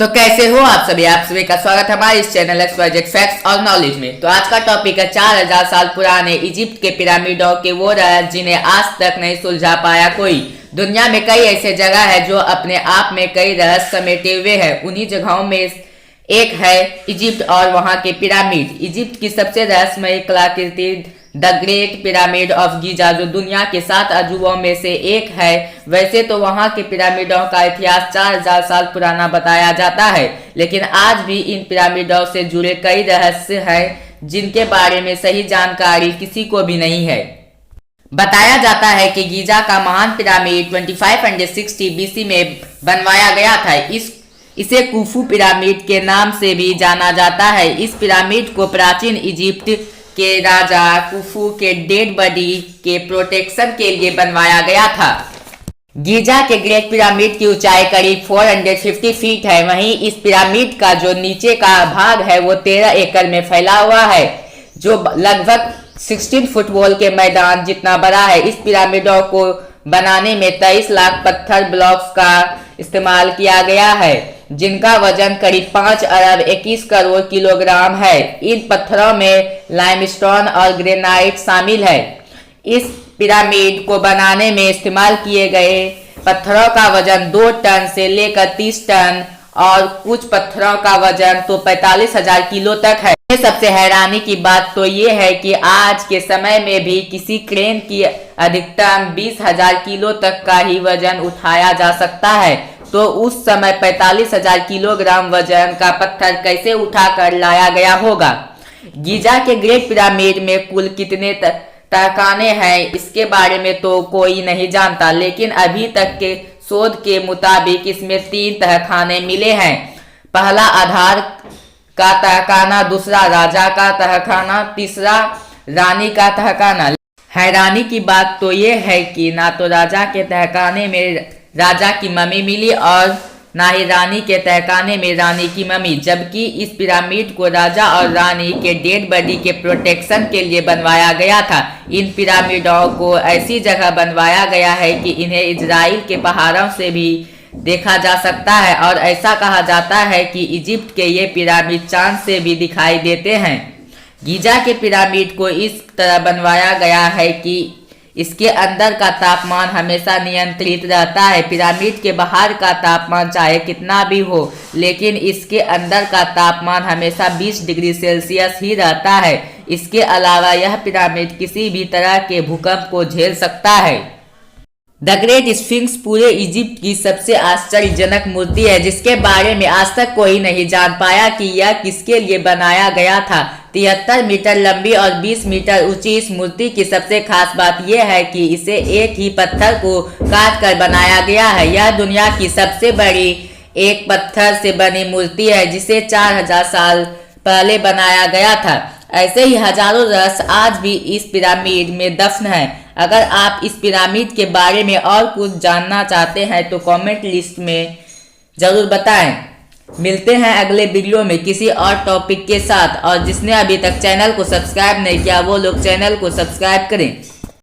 तो कैसे हो आप सभी का स्वागत है हमारे इस चैनल एक्सवाइजेड फैक्ट्स और नॉलेज में। तो आज का टॉपिक है 4000 साल पुराने इजिप्ट के पिरामिडों के वो रहस्य जिन्हें आज तक नहीं सुलझा पाया कोई। दुनिया में कई ऐसे जगह है जो अपने आप में कई रहस्य समेटे हुए हैं। उन्हीं जगहों में एक है इजिप्ट और वहां के पिरामिड। इजिप्ट की सबसे रहस्यमय कलाकृति the great pyramid of Giza जो दुनिया के 7 अजूबों में से एक है। वैसे तो वहां के पिरामिडों का इतिहास 4000 साल पुराना बताया जाता है, लेकिन आज भी इन पिरामिडों से जुड़े कई रहस्य हैं जिनके बारे में सही जानकारी किसी को भी नहीं है। बताया जाता है कि गीजा का महान पिरामिड 2560 बीसी में बनवाया गया था। इसे कुफू पिरामिड के नाम से भी जाना जाता है। इस पिरामिड को प्राचीन इजिप्ट के राजा कुफू के डेड बॉडी के प्रोटेक्शन के लिए बनवाया गया था। गीजा के ग्रेट पिरामिड की ऊंचाई करीब 450 फीट है। वहीं इस पिरामिड का जो नीचे का भाग है वो 13 एकड़ में फैला हुआ है, जो लगभग 16 फुटबॉल के मैदान जितना बड़ा है। इस पिरामिडों को बनाने में 23 लाख पत्थर ब्लॉक्स का इस्तेमाल किया गया है, जिनका वजन करीब 5 अरब 21 करोड़ किलोग्राम है। इन पत्थरों में लाइमस्टोन और ग्रेनाइट शामिल है। इस पिरामिड को बनाने में इस्तेमाल किए गए पत्थरों का वजन 2 टन से लेकर 30 टन और कुछ पत्थरों का वजन तो 45,000 किलो तक है। सबसे हैरानी की बात तो ये है कि आज के समय में भी किसी क्रेन की अधिकतम 20,000 किलो तक का ही वजन उठाया जा सकता है। तो उस समय 45,000 किलोग्राम वजन का पत्थर कैसे उठाकर लाया गया होगा। गीजा के ग्रेट पिरामिड में कुल कितने तहखाने हैं इसके बारे में तो कोई नहीं जानता, लेकिन अभी तक के शोध के मुताबिक इसमें 3 तहखाने मिले हैं। पहला आधार का तहखाना, दूसरा राजा का तहखाना, तीसरा रानी का तहखाना। हैरानी की बात तो ये है कि ना तो राजा के तहखाने में राजा की मम्मी मिली और ना ही रानी के तहखाने में रानी की मम्मी, जबकि इस पिरामिड को राजा और रानी के डेड बॉडी के प्रोटेक्शन के लिए बनवाया गया था। इन पिरामिडों को ऐसी जगह बनवाया गया है कि इन्हें इजराइल के पहाड़ों से भी देखा जा सकता है और ऐसा कहा जाता है कि इजिप्ट के ये पिरामिड चांद से भी दिखाई देते हैं। गीजा के पिरामिड को इस तरह बनवाया गया है कि इसके अंदर का तापमान हमेशा नियंत्रित रहता है। पिरामिड के बाहर का तापमान चाहे कितना भी हो, लेकिन इसके अंदर का तापमान हमेशा 20 डिग्री सेल्सियस ही रहता है। इसके अलावा यह पिरामिड किसी भी तरह के भूकंप को झेल सकता है। द ग्रेट स्फिंक्स पूरे इजिप्ट की सबसे आश्चर्यजनक मूर्ति है, जिसके बारे में आज तक कोई नहीं जान पाया कि यह किसके लिए बनाया गया था। 73 मीटर लंबी और 20 मीटर ऊंची इस मूर्ति की सबसे खास बात यह है कि इसे एक ही पत्थर को काट कर बनाया गया है। यह दुनिया की सबसे बड़ी एक पत्थर से बनी मूर्ति है, जिसे 4000 साल पहले बनाया गया था। ऐसे ही हजारों रहस्य आज भी इस पिरामिड में दफन है। अगर आप इस पिरामिड के बारे में और कुछ जानना चाहते हैं तो कमेंट लिस्ट में जरूर बताएं। मिलते हैं अगले वीडियो में किसी और टॉपिक के साथ, और जिसने अभी तक चैनल को सब्सक्राइब नहीं किया वो लोग चैनल को सब्सक्राइब करें।